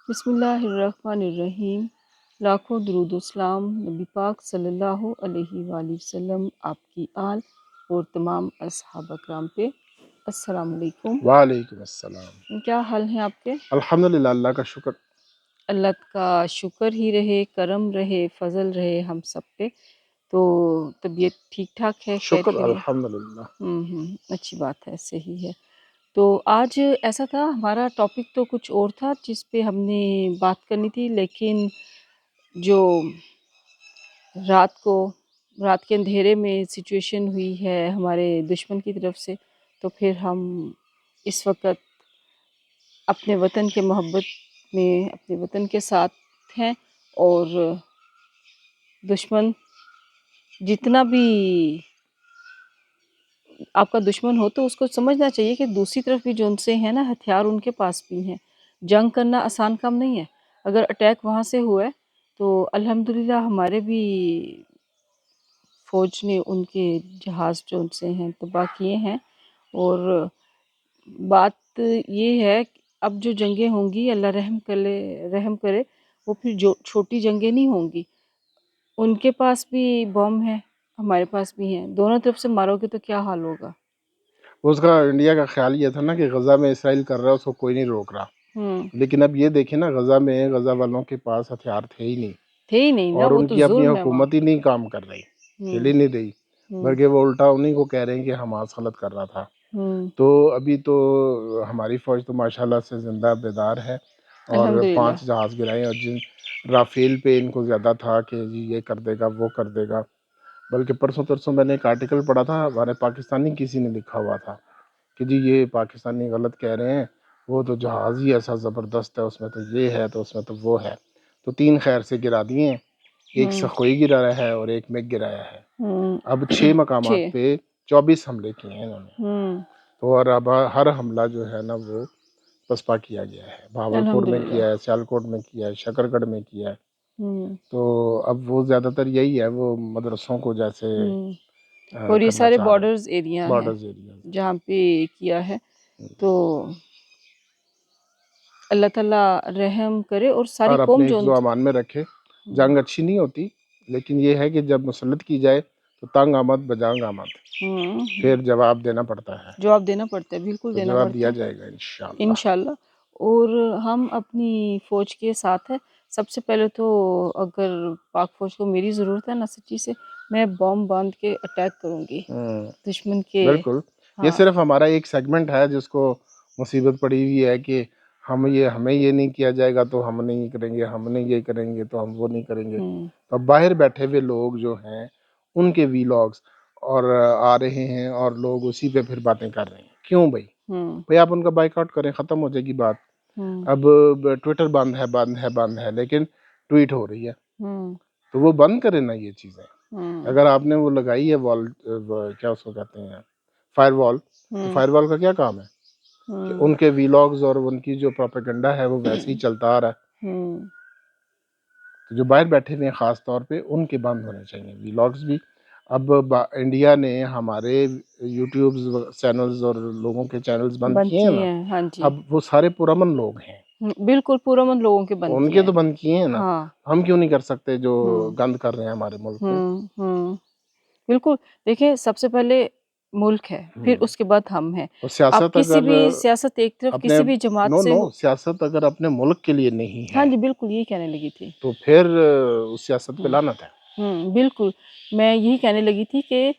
بسم اللہ الرحمن الرحیم۔ لاکھوں درود و سلام نبی پاک صلی اللہ علیہ وآلہ وسلم، آپ کی آل اور تمام اصحاب اکرام پہ۔ السلام علیکم۔ وعلیکم السلام۔ کیا حال ہیں آپ کے؟ الحمدللہ، اللہ کا شکر۔ اللہ کا شکر ہی رہے، کرم رہے، فضل رہے ہم سب پہ۔ تو طبیعت ٹھیک ٹھاک ہے، خیر شکر خیریت؟ الحمدللہ۔ اچھی بات ہے، صحیح ہے۔ تو آج ایسا تھا، ہمارا ٹاپک تو کچھ اور تھا جس پہ ہم نے بات کرنی تھی، لیکن جو رات کے اندھیرے میں سچویشن ہوئی ہے ہمارے دشمن کی طرف سے، تو پھر ہم اس وقت اپنے وطن کے محبت میں اپنے وطن کے ساتھ ہیں، اور دشمن جتنا بھی آپ کا دشمن ہو تو اس کو سمجھنا چاہیے کہ دوسری طرف بھی جو ان سے ہیں نا ہتھیار، ان کے پاس بھی ہیں۔ جنگ کرنا آسان کام نہیں ہے۔ اگر اٹیک وہاں سے ہوا ہے تو الحمدللہ ہمارے بھی فوج نے ان کے جہاز جو ان سے ہیں تباہ کیے ہیں، اور بات یہ ہے کہ اب جو جنگیں ہوں گی، اللہ رحم کرے، وہ پھر جو چھوٹی جنگیں نہیں ہوں گی۔ ان کے پاس بھی بم ہیں، ہمارے پاس بھی ہیں، دونوں طرف سے مارو گے تو کیا حال ہوگا۔ اس کا انڈیا کا خیال یہ تھا نا کہ غزہ میں اسرائیل کر رہا ہے، اس کو کوئی نہیں روک رہا، لیکن اب یہ دیکھیں نا، غزہ والوں کے پاس ہتھیار تھے ہی نہیں، تھے ہی نہیں نا، اور وہ ان تو کی اپنی ظلم ہے وہاں۔ حکومت ہی نہیں کام کر رہی، ہل ہی نہیں رہی، بلکہ وہ الٹا انہیں کو کہہ رہے ہیں کہ حماس غلط کر رہا تھا۔ تو ابھی تو ہماری فوج تو ماشاءاللہ سے زندہ بیدار ہے، اور الحمدللہ۔ 5 جہاز گرائے، اور جن رافیل پہ ان کو زیادہ تھا کہ جی یہ کر دے گا وہ کر دے گا، بلکہ پرسوں ترسوں میں نے ایک آرٹیکل پڑھا تھا، ہمارے پاکستانی کسی نے لکھا ہوا تھا کہ جی یہ پاکستانی غلط کہہ رہے ہیں، وہ تو جہاز ہی ایسا زبردست ہے، اس میں تو یہ ہے، تو اس میں تو وہ ہے۔ تو 3 خیر سے گرا دیے ہیں، ایک سخوئی گرایا ہے اور ایک مگ گرایا ہے۔ اب 6 مقامات پہ 24 حملے کیے ہیں انہوں نے، تو اور اب ہر حملہ جو ہے نا وہ پسپا کیا گیا ہے۔ بھاولپور میں الحمدللہ۔ کیا ہے، سیالکوٹ میں کیا ہے، شکر گڑھ میں کیا ہے۔ تو اب وہ زیادہ تر یہی ہے، وہ مدرسوں کو جیسے اور یہ کرنا سارے چاہ رہے ہیں، بارڈرز ایریا ہیں بارڈرز ایریا۔ جہاں پہ کیا ہے، تو اللہ تعالیٰ رحم کرے، اور ساری اور قوم اپنے جو حفظ و امان میں رکھے۔ جنگ اچھی نہیں ہوتی، لیکن یہ ہے کہ جب مسلط کی جائے تو تنگ آمد بجانگ آمد، پھر جواب دینا پڑتا ہے، جواب دینا پڑتا ہے، بالکل تو دینا جواب پڑتا دیا ہے جائے گا انشاءاللہ۔ انشاءاللہ۔ اور ہم اپنی فوج کے ساتھ ہیں۔ سب سے پہلے تو اگر پاک فوج کو میری ضرورت ہے نا، سچی سے میں بم باندھ کے اٹیک کروں گی دشمن کے۔ بالکل، یہ ہاں، صرف ہمارا ایک سیگمنٹ ہے جس کو مصیبت پڑی ہوئی ہے کہ ہمیں یہ نہیں کیا جائے گا تو ہم نہیں کریں گے، ہم نہیں یہ کریں گے تو ہم وہ نہیں کریں گے۔ تو باہر بیٹھے ہوئے لوگ جو ہیں ان کے ویلاگز اور آ رہے ہیں، اور لوگ اسی پہ پھر باتیں کر رہے ہیں۔ کیوں بھائی آپ ان کا بائیک آؤٹ کریں، ختم ہو جائے گی بات۔ اب ٹویٹر بند ہے، لیکن ٹویٹ ہو رہی ہے، تو وہ بند کریں نا یہ چیزیں۔ اگر آپ نے وہ لگائی ہے وال، کیا اس کو کہتے ہیں، فائر وال، تو فائر وال کا کیا کام ہے کہ ان کے ویلاگز اور ان کی جو پروپیگنڈا ہے وہ ویسے ہی چلتا آ رہا ہے۔ تو جو باہر بیٹھے ہوئے ہیں خاص طور پہ ان کے بند ہونے چاہیے ویلاگز بھی۔ اب انڈیا نے ہمارے یوٹیوبز چینلز اور لوگوں کے چینلز بند کیے ہیں نا، ہاں جی، اب وہ سارے پرامن لوگ ہیں، بالکل پرامن لوگوں کے بند ان کیے کے ہیں۔ تو بند کیے ہیں نا، ہاں، ہم کیوں نہیں کر سکتے جو گند کر رہے ہیں ہمارے ملک میں۔ بالکل۔ دیکھیں، سب سے پہلے ملک ہے، پھر اس کے بعد ہم ہیں۔ اور آپ سیاست کسی اگر بھی سیاست ایک طرف اپنے، کسی بھی جماعت سے ہو، سیاست اگر اپنے ملک کے لیے نہیں ہاں ہے جی، بالکل یہی کہنے لگی تھی۔ تو پھر اس سیاست پہ لعنت ہے۔ بالکل، میں یہی کہنے لگی تھی کہ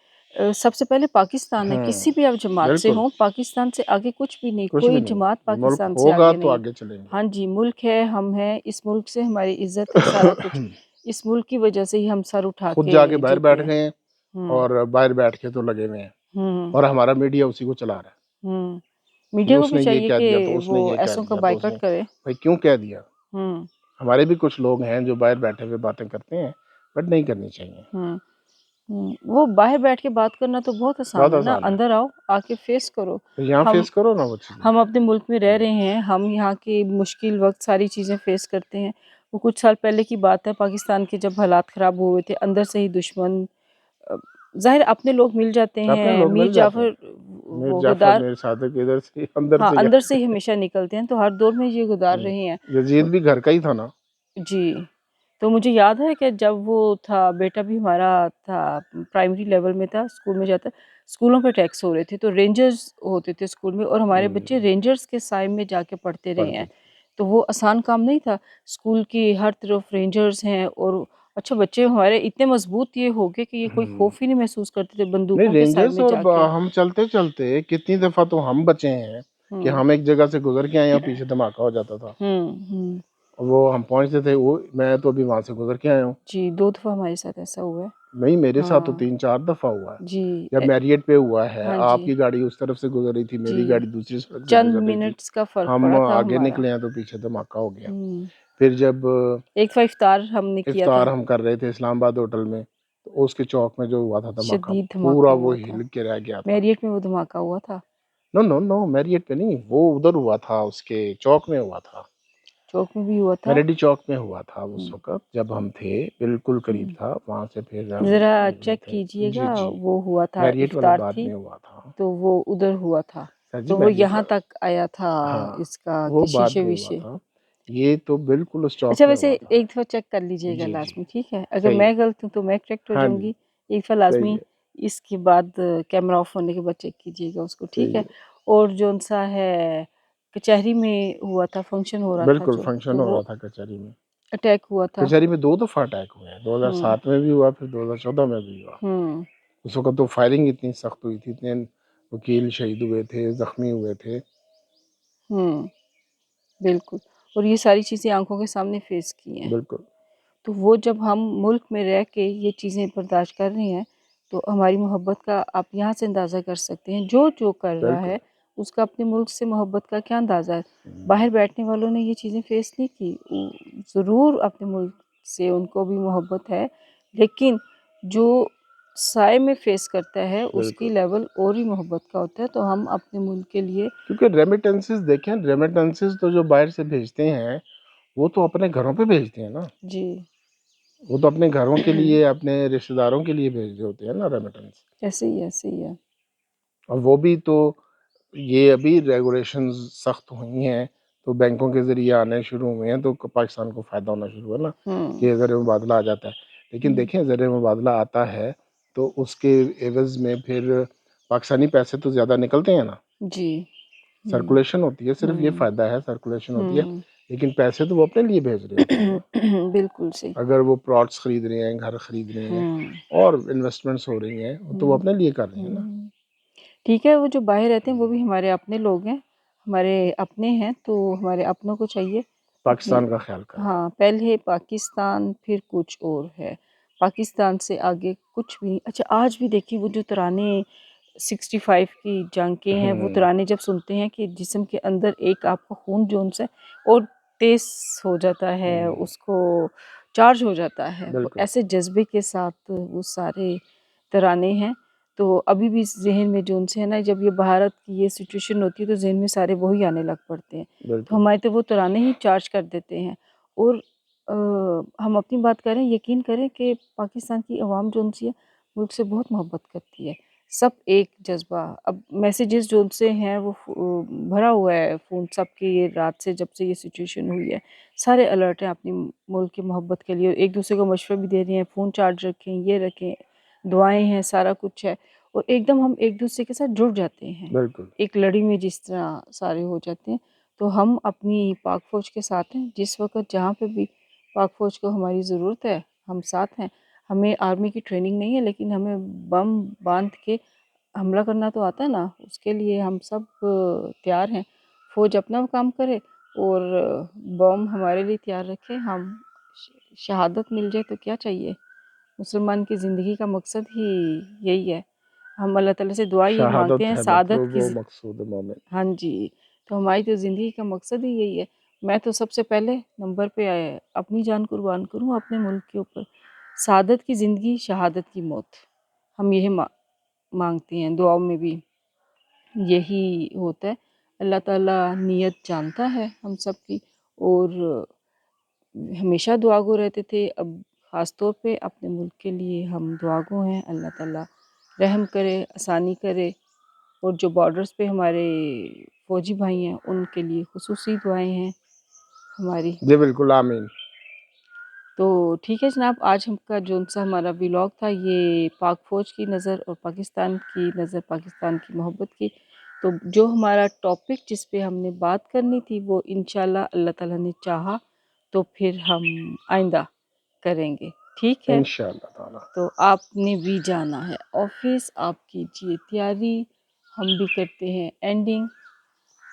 سب سے پہلے پاکستان ہے، کسی بھی آپ جماعت سے بالکل، ہوں، پاکستان سے آگے کچھ بھی نہیں، کچھ کوئی بھی نہیں، جماعت ملک پاکستان سے ہوگا آگے تو نہیں۔ آگے چلیں گے۔ ہاں جی، ملک ہے، ہم ہیں، اس ملک سے ہماری عزت ہے، سارا کچھ اس ملک کی وجہ سے ہی ہم سر اٹھا خود کے جا کے باہر جیتے بیٹھ ہیں۔ گئے ہیں، اور باہر بیٹھ کے تو لگے ہوئے ہیں، اور ہمارا میڈیا اسی کو چلا رہا ہے کہ میڈیا کو اس بھی نے یہ چاہیے کہہ کہ دیا تو اس نے وہ یہ کہہ ایسوں کا دیا تو اس نے، بائیکاٹ کرے۔ بھائی کیوں کہہ دیا؟ ہمارے بھی کچھ لوگ ہیں جو باہر بیٹھے ہوئے باتیں کرتے ہیں، بٹ نہیں کرنی چاہیے۔ وہ باہر بیٹھ کے بات کرنا تو بہت آسان بہت ہے نا، آسان ہے، اندر آؤ، آ کے فیس کرو۔ تو یہاں ہم فیس کرو نا وہ چیزیں۔ ہم اپنے ملک میں رہ رہے ہیں، ہم یہاں کے مشکل وقت ساری چیزیں فیس کرتے ہیں۔ وہ کچھ سال پہلے کی بات ہے، پاکستان کے جب حالات خراب ہوئے تھے، اندر سے ہی دشمن ظاہر اپنے لوگ مل جاتے اپنے ہیں. لوگ میر مل جاتے ہیں. جعفر میر وہ جعفر غدار، میرے صادق ادھر سے اندر ہاں سے اندر سے ہی ہمیشہ نکلتے ہیں، تو ہر دور میں یہ غدار رہے ہیں. یزید بھی گھر کا ہی تھا نا. جی، تو مجھے یاد ہے کہ جب وہ تھا، بیٹا بھی ہمارا تھا، پرائمری لیول میں تھا، اسکول میں جاتا، اسکولوں پہ ٹیکس ہو رہے تھے، تو رینجرز ہوتے تھے اسکول میں، اور ہمارے بچے رینجرز کے سائے میں جا کے پڑھتے رہے ہیں. تو وہ آسان کام نہیں تھا. اسکول کی ہر طرف رینجرز ہیں، اور اچھا بچے ہمارے اتنے مضبوط یہ ہو گئے کہ یہ کوئی خوف ہی نہیں محسوس کرتے تھے نہیں بندوقوں کے سائے رینجرز، میں اور جا کے. ہم چلتے چلتے کتنی دفعہ تو ہم بچے ہیں کہ ہم ایک جگہ سے گزر کے آئے اور پیچھے دھماکہ ہو جاتا تھا. ہوں وہ ہم پہنچتے تھے، وہ میں تو ابھی وہاں سے گزر کے آیا ہوں. جی، 2 دفعہ ہمارے ساتھ ایسا ہوا ہے. نہیں میرے ساتھ تو ہاں 3-4 دفعہ ہوا ہے. جی. جب میریٹ پہ ہوا ہے، ہاں آپ جی کی گاڑی اس طرف سے گزر رہی تھی، جی، میری گاڑی دوسری سڑک سے چند گزر رہی تھی، منٹس کا فرق ہم پڑا تھا آگے ہمارا. نکلے ہیں تو پیچھے دھماکہ ہو گیا. ہوں. پھر جب ایک دفعہ افطار ہم نے کیا تھا، افطار ہم کر رہے تھے اسلام آباد ہوٹل میں، تو اس کے چوک میں جو ہوا تھا دھماکہ، شدید دھماکہ پورا وہ ہوا تھا. ہل کے رہ گیا تھا. میریٹ میں وہ دھماکہ ہوا تھا. نو نو نو میریٹ پہ نہیں، وہ ادھر ہوا تھا، اس کے چوک میں ہوا تھا. چوک میں بھی ہوا تھا. میریڈی چوک میں ہوا تھا اس ہوں. وقت جب ہم تھے، بالکل قریب ہوں. تھا. وہاں سے پھر ہم ذرا نکلے چیک تھے. کیجئے جی گا، جی، وہ ہوا تھا، میریٹ والا افطار بعد تھی میں ہوا تھا. تو وہ ادھر ہوا تھا، سر جی تو وہ میریٹ یہاں والا، تک آیا تھا ہاں اس کا وہ کہ بعد شیشے میں ہوا ویشے. تھا. یہ تو بالکل اس چوک اچھا میں ویسے ہوا تھا. ایک دفعہ چیک کر لیجئے گا جی جی، لازمی، ٹھیک ہے؟ اگر صحیح میں ہے. غلط ہوں تو میں کریکٹ ہو ہاں جاؤں جی، گی. ایک دفعہ صحیح لازمی ہے. اس کے بعد کیمرہ آف ہونے کے بعد چیک کیجئے گا اس کو، ٹھیک صحیح ہے؟ ہے. اور جون سا ہے کچہری میں ہوا تھا، فنکشن ہو رہا تھا بالکل جو، فنکشن تو ہو وہ رہا تھا کچہری میں. اٹیک ہوا تھا. کچہری میں 2 دفعہ اٹیک ہوئے ہیں، ہوں 2007 میں بھی ہوا، پھر 2014 میں بھی ہوا. ہوں اس وقت تو فائرنگ اتنی سخت ہوئی تھی، اتنے وکیل شہید ہوئے تھے، زخمی ہوئے تھے. ہوں بالکل. اور یہ ساری چیزیں آنکھوں کے سامنے فیس کی ہیں. بالکل تو وہ جب ہم ملک میں رہ کے یہ چیزیں برداشت کر رہے ہیں، تو ہماری محبت کا آپ یہاں سے اندازہ کر سکتے ہیں. جو کر رہا بالکل. ہے اس کا اپنے ملک سے محبت کا کیا اندازہ ہے. باہر بیٹھنے والوں نے یہ چیزیں فیس نہیں کی. ضرور اپنے ملک سے ان کو بھی محبت ہے، لیکن جو سائے میں فیس کرتا ہے اس کی بالکل، لیول اور ہی محبت کا ہوتا ہے. تو ہم اپنے ملک کے لیے کیونکہ ریمیٹنسز دیکھیں، ریمیٹنسز تو جو باہر سے بھیجتے ہیں وہ تو اپنے گھروں پہ بھیجتے ہیں نا. جی وہ تو اپنے گھروں کے لیے، اپنے رشتہ داروں کے لیے بھیج رہے ہوتے ہیں نا ریمیٹنس. ایسے ہی ہے. اور وہ بھی تو یہ ابھی ریگولیشنز سخت ہوئی ہیں تو بینکوں کے ذریعے آنے شروع ہوئے ہیں، تو پاکستان کو فائدہ ہونا شروع ہوا نا ہوں کہ زر مبادلہ آ جاتا ہے. لیکن دیکھیں زر مبادلہ آتا ہے تو اس کے عوض میں پھر پاکستانی پیسے تو زیادہ نکلتے ہیں نا. جی سرکولیشن ہوتی ہے، صرف یہ ہوں فائدہ ہے، سرکولیشن ہوتی ہے. ہوں لیکن پیسے تو وہ اپنے لیے بھیج رہے ہوتے ہیں نا. بالکل صحیح. اگر وہ پلاٹس خرید رہے ہیں، گھر خرید رہے ہیں ہوں اور انویسٹمنٹس ہو رہی ہیں، تو وہ ہوں اپنے لیے کر رہے ہیں نا. ہوں ٹھیک ہے. وہ جو باہر رہتے ہیں وہ بھی ہمارے اپنے لوگ ہیں، ہمارے اپنے ہیں، تو ہمارے اپنوں کو چاہیے اپنے، پاکستان کا خیال کریں. ہاں پہلے پاکستان پھر کچھ اور ہے. پاکستان سے آگے کچھ بھی نہیں. اچھا آج بھی دیکھیے وہ جو ترانے 65 کی جنگیں ہیں، وہ ترانے جب سنتے ہیں کہ جسم کے اندر ایک آپ کا خون جون سے اور تیز ہو جاتا ہے، اس کو چارج ہو جاتا ہے، وہ بالکل ایسے جذبے کے ساتھ وہ سارے ترانے ہیں. تو ابھی بھی ذہن میں جو ان سے ہے نا، جب یہ بھارت کی یہ سچویشن ہوتی ہے تو ذہن میں سارے وہی آنے لگ پڑتے ہیں. تو بالکل. ہمارے تو وہ ترانے ہی چارج کر دیتے ہیں. اور ہم اپنی بات کریں، یقین کریں کہ پاکستان کی عوام جو ان سے ملک سے بہت محبت کرتی ہے. سب ایک جذبہ. اب میسیجز جو ان سے ہیں وہ بھرا ہوا ہے فون سب کی. یہ رات سے جب سے یہ سچویشن ہوئی ہے سارے الرٹ ہیں اپنی ملک کی محبت کے لیے، ایک دوسرے کو مشورہ بھی دے رہے ہیں، فون چارج رکھیں، یہ رکھیں، دعائیں ہیں، سارا کچھ ہے. اور ایک دم ہم ایک دوسرے کے ساتھ جڑ جاتے ہیں، بالکل. ایک لڑی میں جس طرح سارے ہو جاتے ہیں. تو ہم اپنی پاک فوج کے ساتھ ہیں. جس وقت جہاں پہ بھی پاک فوج کو ہماری ضرورت ہے ہم ساتھ ہیں. ہمیں آرمی کی ٹریننگ نہیں ہے، لیکن ہمیں بم باندھ کے حملہ کرنا تو آتا ہے نا، اس کے لیے ہم سب تیار ہیں. فوج اپنا کام کرے اور بم ہمارے لیے تیار رکھے. ہم شہادت مل جائے تو کیا چاہیے. مسلمان کی زندگی کا مقصد ہی یہی ہے. ہم اللہ تعالیٰ سے دعا یہی مانگتے شہادت ہیں ہے سعادت مطلوب کی و مقصود مومن. ہاں جی. تو ہماری تو زندگی کا مقصد ہی یہی ہے. میں تو سب سے پہلے نمبر پہ اپنی جان قربان کروں اپنے ملک کے اوپر. سعادت کی زندگی، شہادت کی موت، ہم یہی مانگتے ہیں. دعاؤں میں بھی یہی ہوتا ہے. اللہ تعالیٰ نیت جانتا ہے ہم سب کی، اور ہمیشہ دعا گو رہتے تھے. اب خاص طور پہ اپنے ملک کے لیے ہم دعا گو ہیں. اللہ تعالیٰ رحم کرے، آسانی کرے، اور جو بارڈرز پہ ہمارے فوجی بھائی ہیں ان کے لیے خصوصی دعائیں ہیں ہماری۔ جی بالکل، آمین۔ تو ٹھیک ہے جناب، آج ہم کا جو سا ہمارا ولاگ تھا یہ پاک فوج کی نظر اور پاکستان کی نظر، پاکستان کی محبت کی۔ تو جو ہمارا ٹاپک جس پہ ہم نے بات کرنی تھی وہ انشاءاللہ اللہ تعالیٰ نے چاہا تو پھر ہم آئندہ کریں گے، ٹھیک ہے؟ انشاءاللہ تعالی۔ تو آپ نے بھی جانا ہے آفس، آپ کیجیے تیاری، ہم بھی کرتے ہیں اینڈنگ۔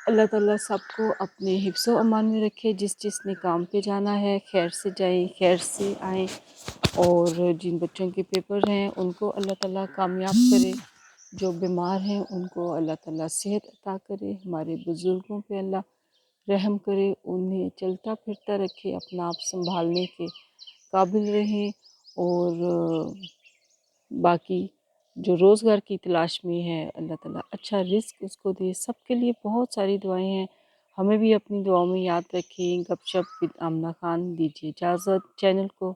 اللہ تعالیٰ سب کو اپنے حفظ و امان میں رکھے، جس نے کام پہ جانا ہے خیر سے جائیں، خیر سے آئیں، اور جن بچوں کے پیپر ہیں ان کو اللہ تعالیٰ کامیاب کرے، جو بیمار ہیں ان کو اللہ تعالیٰ صحت عطا کرے، ہمارے بزرگوں پہ اللہ رحم کرے، انہیں چلتا پھرتا رکھے، اپنا آپ سنبھالنے کے قابل رہیں، اور باقی جو روزگار کی تلاش میں ہے اللہ تعالیٰ اچھا رزق اس کو دے۔ سب کے لیے بہت ساری دعائیں ہیں، ہمیں بھی اپنی دعاؤں میں یاد رکھیں۔ گپ شپ ود آمنہ خان دیجیے اجازت، چینل کو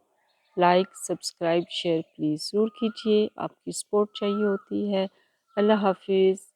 لائک، سبسکرائب، شیئر پلیز ضرور کیجیے، آپ کی سپورٹ چاہیے ہوتی ہے۔ اللہ حافظ۔